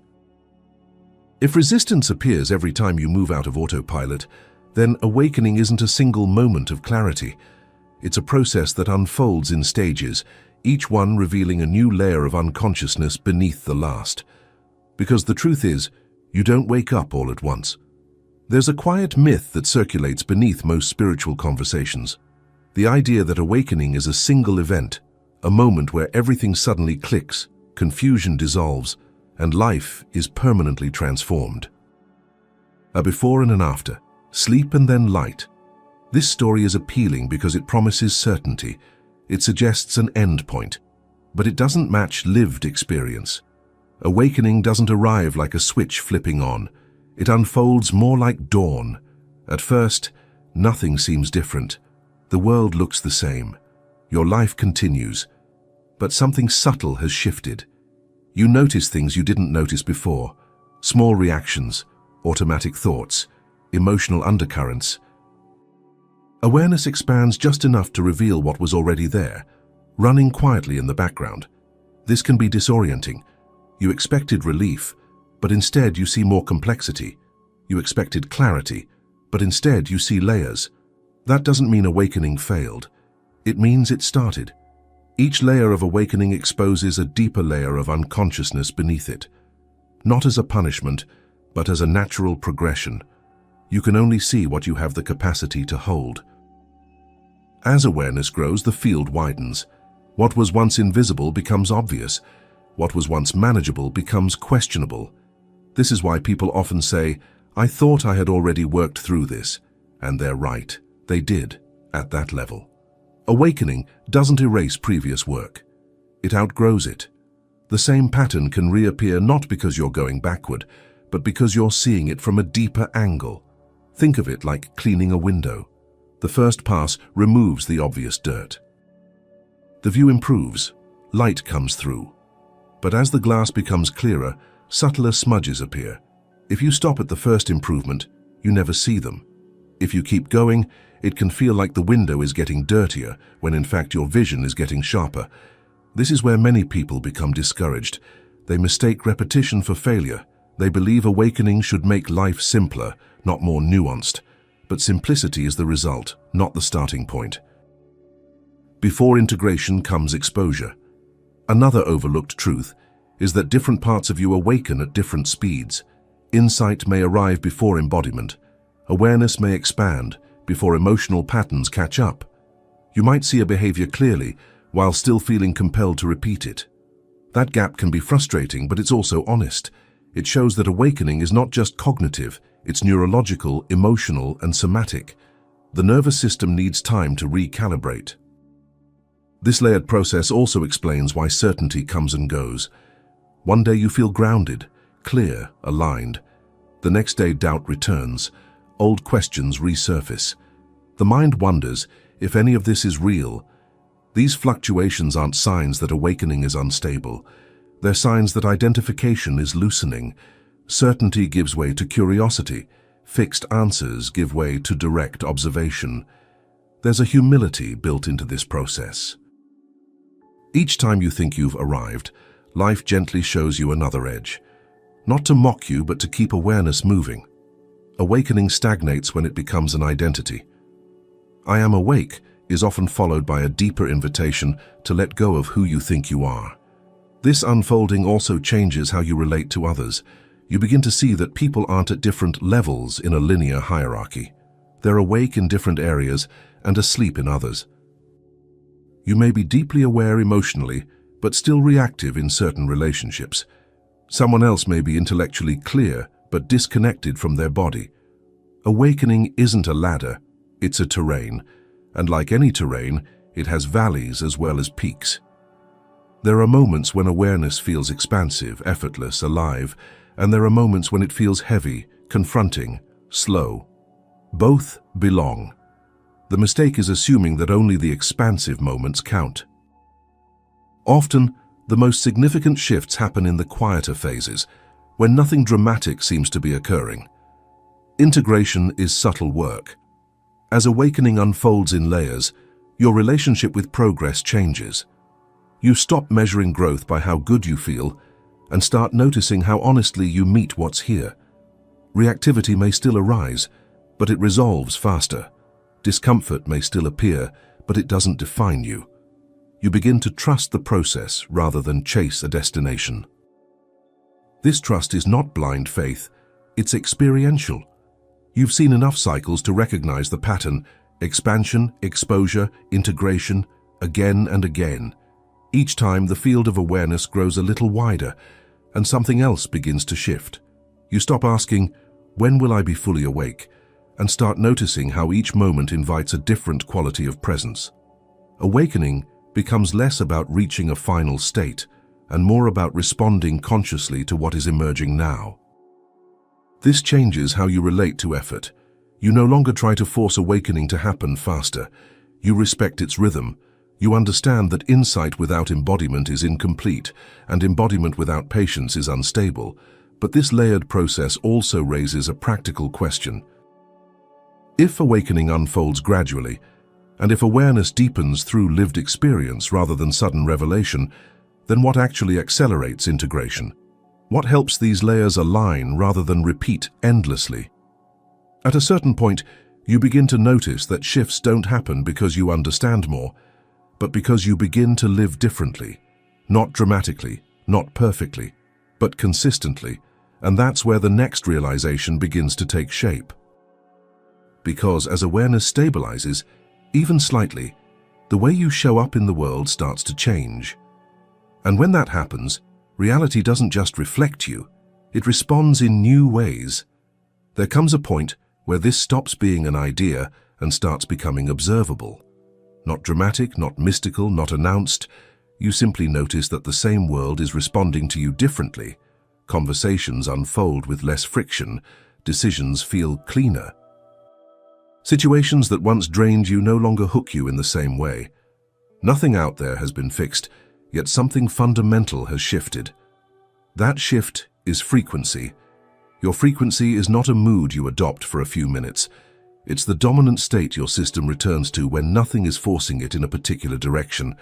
If resistance appears every time you move out of autopilot, then awakening isn't a single moment of clarity. It's a process that unfolds in stages, each one revealing a new layer of unconsciousness beneath the last. Because the truth is, you don't wake up all at once. There's a quiet myth that circulates beneath most spiritual conversations. The idea that awakening is a single event, a moment where everything suddenly clicks, confusion dissolves, and life is permanently transformed. A before and an after, sleep and then light. This story is appealing because it promises certainty. It suggests an end point, but it doesn't match lived experience. Awakening doesn't arrive like a switch flipping on. It unfolds more like dawn. At first, nothing seems different. The world looks the same. Your life continues, but something subtle has shifted. You notice things you didn't notice before. Small reactions, automatic thoughts, emotional undercurrents. Awareness expands just enough to reveal what was already there, running quietly in the background. This can be disorienting. You expected relief, but instead you see more complexity. You expected clarity, but instead you see layers. That doesn't mean awakening failed. It means it started. Each layer of awakening exposes a deeper layer of unconsciousness beneath it. Not as a punishment, but as a natural progression. You can only see what you have the capacity to hold. As awareness grows, the field widens. What was once invisible becomes obvious. What was once manageable becomes questionable. This is why people often say, "I thought I had already worked through this." And they're right. They did, at that level. Awakening doesn't erase previous work. It outgrows it. The same pattern can reappear not because you're going backward, but because you're seeing it from a deeper angle. Think of it like cleaning a window. The first pass removes the obvious dirt. The view improves, light comes through. But as the glass becomes clearer, subtler smudges appear. If you stop at the first improvement, you never see them. If you keep going, it can feel like the window is getting dirtier when in fact your vision is getting sharper. This is where many people become discouraged. They mistake repetition for failure. They believe awakening should make life simpler, not more nuanced. But simplicity is the result, not the starting point. Before integration comes exposure. Another overlooked truth is that different parts of you awaken at different speeds. Insight may arrive before embodiment. Awareness may expand before emotional patterns catch up. You might see a behavior clearly while still feeling compelled to repeat it. That gap can be frustrating, but it's also honest. It shows that awakening is not just cognitive, it's neurological, emotional, and somatic. The nervous system needs time to recalibrate. This layered process also explains why certainty comes and goes. One day you feel grounded, clear, aligned. The next day doubt returns. Old questions resurface. The mind wonders if any of this is real. These fluctuations aren't signs that awakening is unstable. They're signs that identification is loosening. Certainty gives way to curiosity. Fixed answers give way to direct observation. There's a humility built into this process. Each time you think you've arrived, life gently shows you another edge. Not to mock you, but to keep awareness moving. Awakening stagnates when it becomes an identity. "I am awake" is often followed by a deeper invitation to let go of who you think you are. This unfolding also changes how you relate to others. You begin to see that people aren't at different levels in a linear hierarchy. They're awake in different areas and asleep in others. You may be deeply aware emotionally, but still reactive in certain relationships. Someone else may be intellectually clear, but disconnected from their body. Awakening isn't a ladder, it's a terrain, and like any terrain, it has valleys as well as peaks. There are moments when awareness feels expansive, effortless, alive, and there are moments when it feels heavy, confronting, slow. Both belong. The mistake is assuming that only the expansive moments count. Often, the most significant shifts happen in the quieter phases, when nothing dramatic seems to be occurring. Integration is subtle work. As awakening unfolds in layers, your relationship with progress changes. You stop measuring growth by how good you feel and start noticing how honestly you meet what's here. Reactivity may still arise, but it resolves faster. Discomfort may still appear, but it doesn't define you. You begin to trust the process rather than chase a destination. This trust is not blind faith, it's experiential. You've seen enough cycles to recognize the pattern: expansion, exposure, integration, again and again. Each time the field of awareness grows a little wider and something else begins to shift. You stop asking, "When will I be fully awake?" and start noticing how each moment invites a different quality of presence. Awakening becomes less about reaching a final state and more about responding consciously to what is emerging now. This changes how you relate to effort. You no longer try to force awakening to happen faster. You respect its rhythm. You understand that insight without embodiment is incomplete, and embodiment without patience is unstable. But this layered process also raises a practical question. If awakening unfolds gradually, and if awareness deepens through lived experience rather than sudden revelation, then what actually accelerates integration? What helps these layers align rather than repeat endlessly? At a certain point, you begin to notice that shifts don't happen because you understand more, but because you begin to live differently. Not dramatically, not perfectly, but consistently, and that's where the next realization begins to take shape. Because as awareness stabilizes, even slightly, the way you show up in the world starts to change. And when that happens, reality doesn't just reflect you, it responds in new ways. There comes a point where this stops being an idea and starts becoming observable. Not dramatic, not mystical, not announced. You simply notice that the same world is responding to you differently. Conversations unfold with less friction. Decisions feel cleaner. Situations that once drained you no longer hook you in the same way. Nothing out there has been fixed, yet something fundamental has shifted. That shift is frequency. Your frequency is not a mood you adopt for a few minutes. It's the dominant state your system returns to when nothing is forcing it in a particular direction.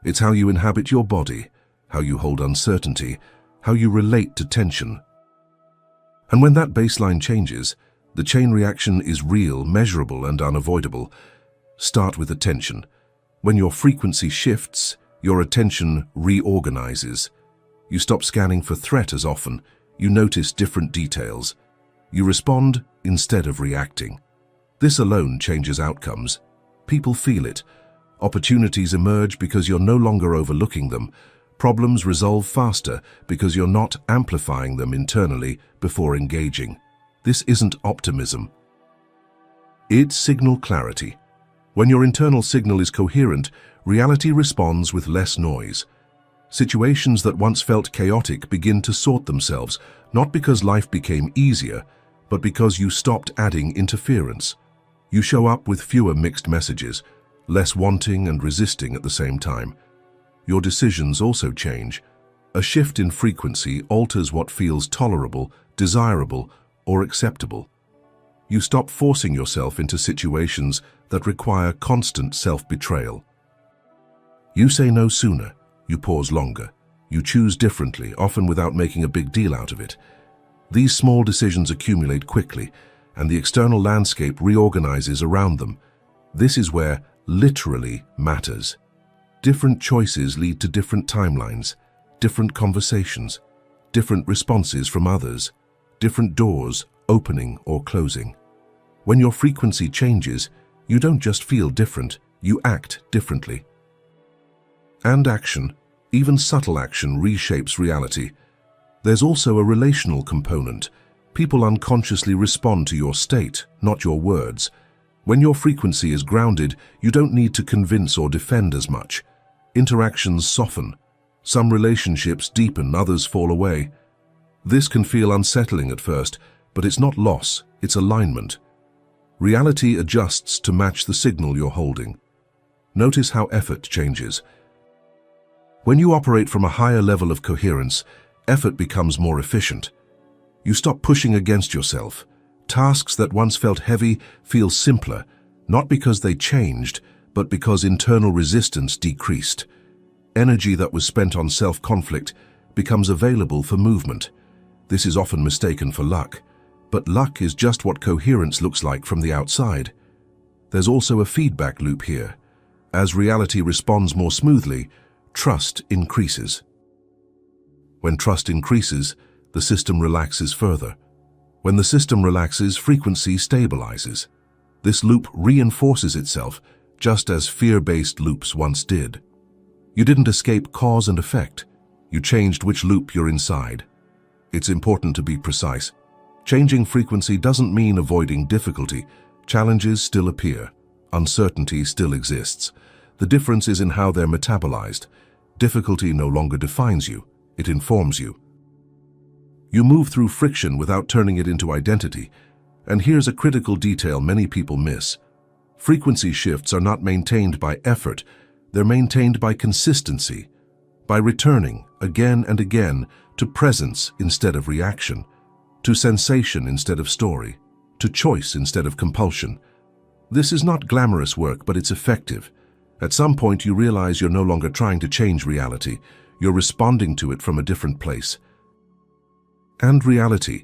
It's how you inhabit your body, how you hold uncertainty, how you relate to tension. And when that baseline changes, the chain reaction is real, measurable, and unavoidable. Start with attention. When your frequency shifts, your attention reorganizes. You stop scanning for threat as often. You notice different details. You respond instead of reacting. This alone changes outcomes. People feel it. Opportunities emerge because you're no longer overlooking them. Problems resolve faster because you're not amplifying them internally before engaging. This isn't optimism. It's signal clarity. When your internal signal is coherent, reality responds with less noise. Situations that once felt chaotic begin to sort themselves, not because life became easier, but because you stopped adding interference. You show up with fewer mixed messages, less wanting and resisting at the same time. Your decisions also change. A shift in frequency alters what feels tolerable, desirable, or acceptable. You stop forcing yourself into situations that require constant self-betrayal. You say no sooner, you pause longer, you choose differently, often without making a big deal out of it. These small decisions accumulate quickly, and the external landscape reorganizes around them. This is where literally matters. Different choices lead to different timelines, different conversations, different responses from others, different doors opening or closing. When your frequency changes, you don't just feel different, you act differently. And action, even subtle action, reshapes reality. There's also a relational component. People unconsciously respond to your state, not your words. When your frequency is grounded, you don't need to convince or defend as much. Interactions soften. Some relationships deepen, others fall away. This can feel unsettling at first, but it's not loss, it's alignment. Reality adjusts to match the signal you're holding. Notice how effort changes. When you operate from a higher level of coherence, effort becomes more efficient. You stop pushing against yourself. Tasks that once felt heavy feel simpler, not because they changed, but because internal resistance decreased. Energy that was spent on self-conflict becomes available for movement. This is often mistaken for luck, but luck is just what coherence looks like from the outside. There's also a feedback loop here. As reality responds more smoothly, trust increases. When trust increases, the system relaxes further. When the system relaxes, frequency stabilizes. This loop reinforces itself, just as fear-based loops once did. You didn't escape cause and effect. You changed which loop you're inside. It's important to be precise. Changing frequency doesn't mean avoiding difficulty. Challenges still appear. Uncertainty still exists. The difference is in how they're metabolized. Difficulty no longer defines you. It informs you. You move through friction without turning it into identity. And here's a critical detail many people miss. Frequency shifts are not maintained by effort. They're maintained by consistency, by returning again and again to presence instead of reaction, to sensation instead of story, to choice instead of compulsion. This is not glamorous work, but it's effective. At some point you realize you're no longer trying to change reality. You're responding to it from a different place. And reality,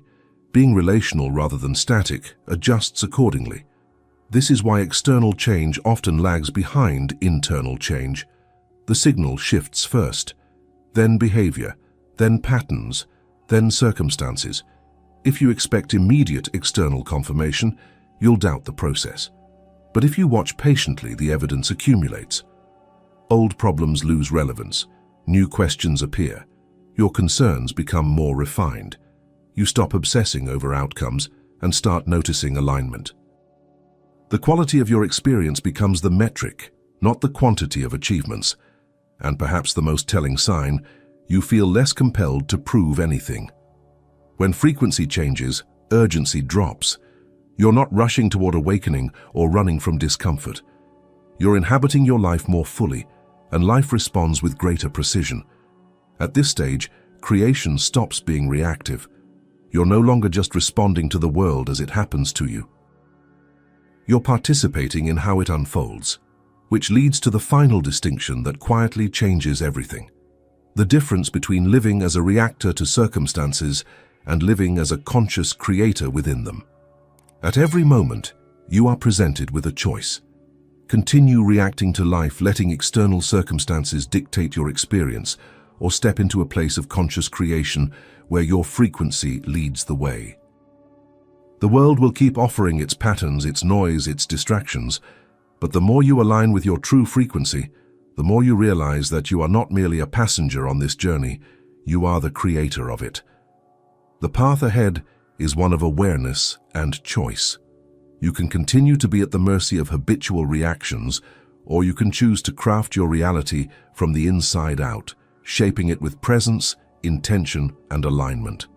being relational rather than static, adjusts accordingly. This is why external change often lags behind internal change. The signal shifts first, then behavior, then patterns, then circumstances. If you expect immediate external confirmation, you'll doubt the process. But if you watch patiently, the evidence accumulates. Old problems lose relevance. New questions appear. Your concerns become more refined. You stop obsessing over outcomes and start noticing alignment. The quality of your experience becomes the metric, not the quantity of achievements. And perhaps the most telling sign, you feel less compelled to prove anything. When frequency changes, urgency drops. You're not rushing toward awakening or running from discomfort. You're inhabiting your life more fully, and life responds with greater precision. At this stage, creation stops being reactive. You're no longer just responding to the world as it happens to you. You're participating in how it unfolds, which leads to the final distinction that quietly changes everything. The difference between living as a reactor to circumstances and living as a conscious creator within them. At every moment, you are presented with a choice. Continue reacting to life, letting external circumstances dictate your experience, or step into a place of conscious creation where your frequency leads the way. The world will keep offering its patterns, its noise, its distractions, but the more you align with your true frequency, the more you realize that you are not merely a passenger on this journey, you are the creator of it. The path ahead is one of awareness and choice. You can continue to be at the mercy of habitual reactions, or you can choose to craft your reality from the inside out, shaping it with presence, intention, and alignment.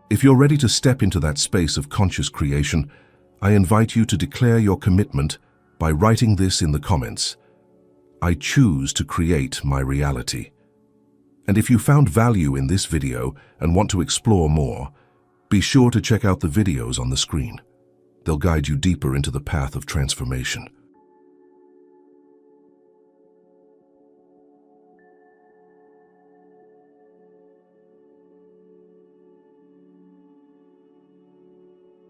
If you're ready to step into that space of conscious creation, I invite you to declare your commitment by writing this in the comments. I choose to create my reality. And if you found value in this video and want to explore more, be sure to check out the videos on the screen. They'll guide you deeper into the path of transformation.